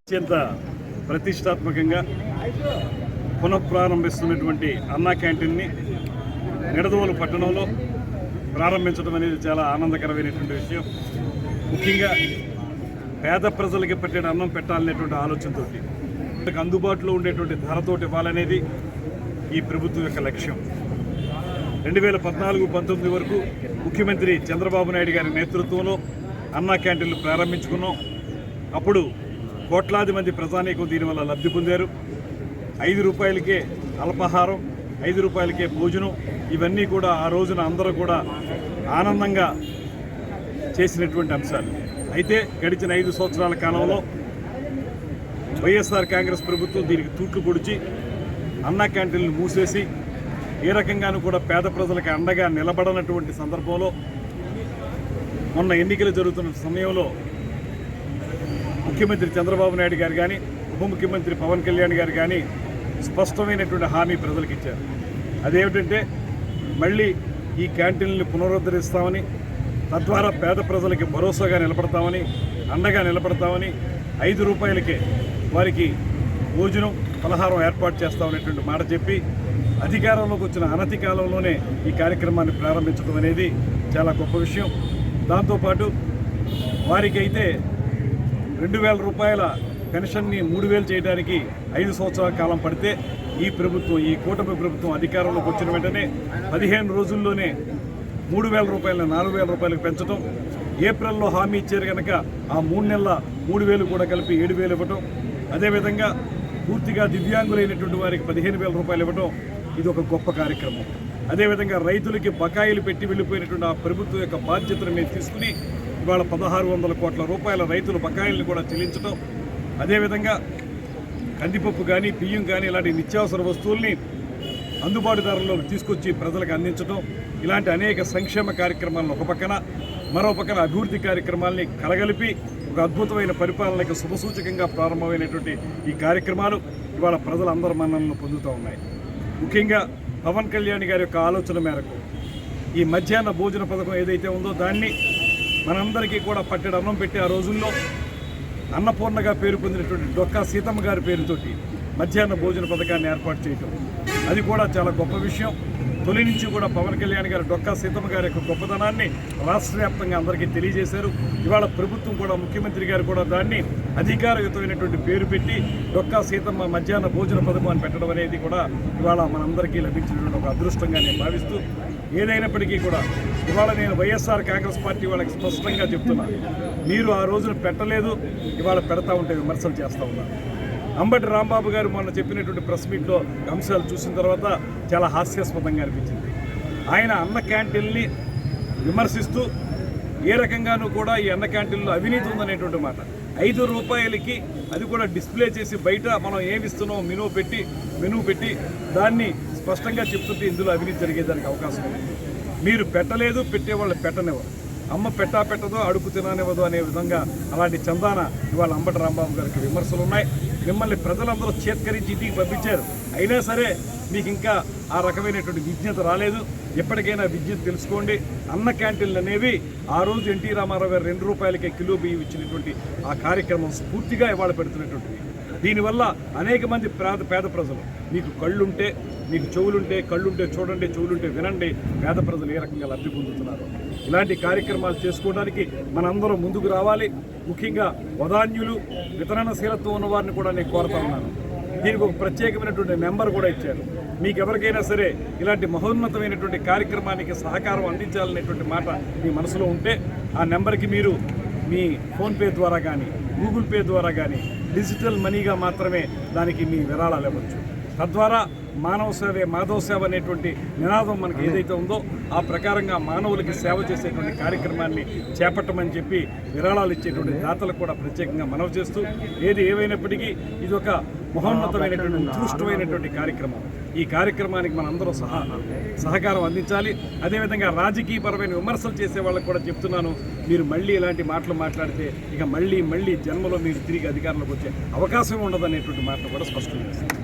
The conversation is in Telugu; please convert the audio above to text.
అత్యంత ప్రతిష్టాత్మకంగా పునఃప్రారంభిస్తున్నటువంటి అన్నా క్యాంటీన్ని నిడదవోలు పట్టణంలో ప్రారంభించడం అనేది చాలా ఆనందకరమైనటువంటి విషయం. ముఖ్యంగా పేద ప్రజలకి పట్టిన అన్నం పెట్టాలనేటువంటి ఆలోచనతో అందుబాటులో ఉండేటువంటి ధరతోటి ఇవ్వాలనేది ఈ ప్రభుత్వం యొక్క లక్ష్యం. 2014-19 వరకు ముఖ్యమంత్రి చంద్రబాబు నాయుడు గారి నేతృత్వంలో అన్నా క్యాంటీన్లు ప్రారంభించుకున్నాం. అప్పుడు కోట్లాది మంది ప్రజానీకం దీనివల్ల లబ్ధి పొందారు. 5 రూపాయలకే అల్పాహారం, 5 రూపాయలకే భోజనం, ఇవన్నీ కూడా ఆ రోజున అందరూ కూడా ఆనందంగా చేసినటువంటి అంశాలు. అయితే గడిచిన 5 సంవత్సరాల కాలంలో వైఎస్ఆర్ కాంగ్రెస్ ప్రభుత్వం దీనికి తూట్లు పొడిచి అన్నా క్యాంటీన్లు మూసేసి ఏ రకంగానూ కూడా పేద ప్రజలకు అండగా నిలబడనటువంటి సందర్భంలో మొన్న ఎన్నికలు జరుగుతున్న సమయంలో ముఖ్యమంత్రి చంద్రబాబు నాయుడు గారు కానీ ఉప ముఖ్యమంత్రి పవన్ కళ్యాణ్ గారు కానీ స్పష్టమైనటువంటి హామీ ప్రజలకు ఇచ్చారు. అదేమిటంటే మళ్ళీ ఈ క్యాంటీన్లను పునరుద్ధరిస్తామని, తద్వారా పేద ప్రజలకి భరోసాగా నిలబడతామని, అండగా నిలబడతామని, 5 రూపాయలకే వారికి భోజనం పలహారం ఏర్పాటు చేస్తామనేటువంటి మాట చెప్పి అధికారంలోకి వచ్చిన అనతి కాలంలోనే ఈ కార్యక్రమాన్ని ప్రారంభించడం అనేది చాలా గొప్ప విషయం. దాంతోపాటు వారికి అయితే 2,000 రూపాయల పెన్షన్ని 3,000 చేయడానికి 5 సంవత్సరాల కాలం పడితే ఈ కూటమి ప్రభుత్వం అధికారంలోకి వచ్చిన వెంటనే 15 రోజుల్లోనే 3,000 రూపాయలను 4,000 రూపాయలకు పెంచడం, ఏప్రిల్లో హామీ ఇచ్చారు కనుక ఆ 3 నెలల 3,000 కూడా కలిపి 7,000 ఇవ్వటం, అదేవిధంగా పూర్తిగా దివ్యాంగులైనటువంటి వారికి 15,000 రూపాయలు ఇవ్వటం, ఇది ఒక గొప్ప కార్యక్రమం. అదేవిధంగా రైతులకి బకాయిలు పెట్టి వెళ్ళిపోయినటువంటి ఆ ప్రభుత్వం యొక్క బాధ్యతను మేము తీసుకుని ఇవాళ 1,600 కోట్ల రూపాయల రైతుల బకాయిలను కూడా చెల్లించడం, అదేవిధంగా కందిపప్పు కానీ బియ్యం కానీ ఇలాంటి నిత్యావసర వస్తువుల్ని అందుబాటు ధరల్లోకి తీసుకొచ్చి ప్రజలకు అందించడం, ఇలాంటి అనేక సంక్షేమ కార్యక్రమాలను ఒక పక్కన, మరో పక్కన అభివృద్ధి కార్యక్రమాలని కలగలిపి ఒక అద్భుతమైన పరిపాలనకు శుభసూచకంగా ప్రారంభమైనటువంటి ఈ కార్యక్రమాలు ఇవాళ ప్రజలందరి మన్ననలను పొందుతూ ఉన్నాయి. ముఖ్యంగా పవన్ కళ్యాణ్ గారి యొక్క ఆలోచన మేరకు ఈ మధ్యాహ్న భోజన పథకం ఏదైతే ఉందో దాన్ని మనందరికీ కూడా పట్టెడు అన్నం పెట్టి ఆ రోజుల్లో అన్నపూర్ణగా పేరు పొందినటువంటి డొక్కా సీతమ్మ గారి పేరుతోటి మధ్యాహ్న భోజన పథకాన్ని ఏర్పాటు చేయటం, అది కూడా చాలా గొప్ప విషయం. తొలి నుంచి కూడా పవన్ కళ్యాణ్ గారు డొక్కా సీతమ్మ గారి యొక్క గొప్పతనాన్ని రాష్ట్ర వ్యాప్తంగా అందరికీ తెలియజేశారు. ఇవాళ ప్రభుత్వం కూడా, ముఖ్యమంత్రి గారు కూడా దాన్ని అధికారయుతమైనటువంటి పేరు పెట్టి డొక్కా సీతమ్మ మధ్యాహ్న భోజన పథకం అని పెట్టడం అనేది కూడా ఇవాళ మనందరికీ లభించినటువంటి ఒక అదృష్టంగా నేను భావిస్తూ, ఏదైనప్పటికీ కూడా ఇవాళ నేను వైఎస్ఆర్ కాంగ్రెస్ పార్టీ వాళ్ళకి స్పష్టంగా చెప్తున్నాను, మీరు ఆ రోజున పెట్టలేదు, ఇవాళ పెడతా ఉంటే విమర్శలు చేస్తూ ఉన్నారు. అంబటి రాంబాబు గారు మొన్న చెప్పినటువంటి ప్రెస్ మీట్లో అంశాలు చూసిన తర్వాత చాలా హాస్యాస్పదంగా అనిపించింది. ఆయన అన్న క్యాంటీన్ని విమర్శిస్తూ ఏ రకంగానూ కూడా ఈ అన్న క్యాంటీన్లో అవినీతి ఉందనేటువంటి మాట, 5 రూపాయలకి అది కూడా డిస్ప్లే చేసి బయట మనం ఏమిస్తున్నామో మెనూ పెట్టి దాన్ని స్పష్టంగా చెప్తుంటే ఇందులో అవినీతి జరిగేదానికి అవకాశం ఉంది. మీరు పెట్టలేదు, పెట్టేవాళ్ళు పెట్టనివ్వరు, అమ్మ పెట్టదో అడుగు తిననివ్వదు అనే విధంగా అలాంటి చందాన ఇవాళ అంబటి రాంబాబు గారికి విమర్శలు ఉన్నాయి. మిమ్మల్ని ప్రజలందరూ చేత్కరించి ఇంటికి పంపించారు, అయినా సరే మీకు ఇంకా ఆ రకమైనటువంటి విజ్ఞత రాలేదు. ఎప్పటికైనా విజ్ఞత తెలుసుకోండి. అన్న క్యాంటీన్లు అనేవి ఆ రోజు ఎన్టీ రామారావు గారు 2 రూపాయలకే కిలో బియ్యం ఇచ్చినటువంటి ఆ కార్యక్రమం స్ఫూర్తిగా ఇవాళ పెడుతున్నటువంటిది. దీనివల్ల అనేక మంది పేద ప్రజలు, మీకు కళ్ళుంటే, మీకు చెవులుంటే, కళ్ళుంటే చూడండి, చెవులుంటే వినండి, పేద ప్రజలు ఏ రకంగా లబ్ధి పొందుతున్నారు. ఇలాంటి కార్యక్రమాలు చేసుకోవడానికి మనందరం ముందుకు రావాలి. ముఖ్యంగా వదాన్యులు, వితరణశీలత్వం ఉన్న వారిని కూడా నేను కోరుతా ఉన్నాను. దీనికి ఒక ప్రత్యేకమైనటువంటి నెంబర్ కూడా ఇచ్చారు. మీకు ఎవరికైనా సరే ఇలాంటి మహోన్నతమైనటువంటి కార్యక్రమానికి సహకారం అందించాలనేటువంటి మాట మీ మనసులో ఉంటే ఆ నెంబర్కి మీరు మీ ఫోన్పే ద్వారా కానీ, గూగుల్ పే ద్వారా కానీ డిజిటల్ మనీగా మాత్రమే దానికి మీ విరాళాలు ఇవ్వచ్చు. తద్వారా మానవ సేవే మాధవ సేవ అనేటువంటి నినాదం మనకి ఏదైతే ఉందో ఆ ప్రకారంగా మానవులకి సేవ చేసేటువంటి కార్యక్రమాన్ని చేపట్టమని చెప్పి విరాళాలు ఇచ్చేటువంటి దాతలకు కూడా ప్రత్యేకంగా మనవి చేస్తూ, ఏది ఏమైనప్పటికీ ఇది ఒక మహోన్నతమైనటువంటి ఉత్కృష్టమైనటువంటి కార్యక్రమం. ఈ కార్యక్రమానికి మనందరూ సహకారం అందించాలి. అదేవిధంగా రాజకీయపరమైన విమర్శలు చేసే వాళ్ళకు కూడా చెప్తున్నాను, మీరు మళ్ళీ ఇలాంటి మాటలు మాట్లాడితే ఇక మళ్ళీ జన్మలో మీరు తిరిగి అధికారంలోకి వచ్చే అవకాశం ఉండదనేటువంటి మాటలు కూడా స్పష్టం చేస్తారు.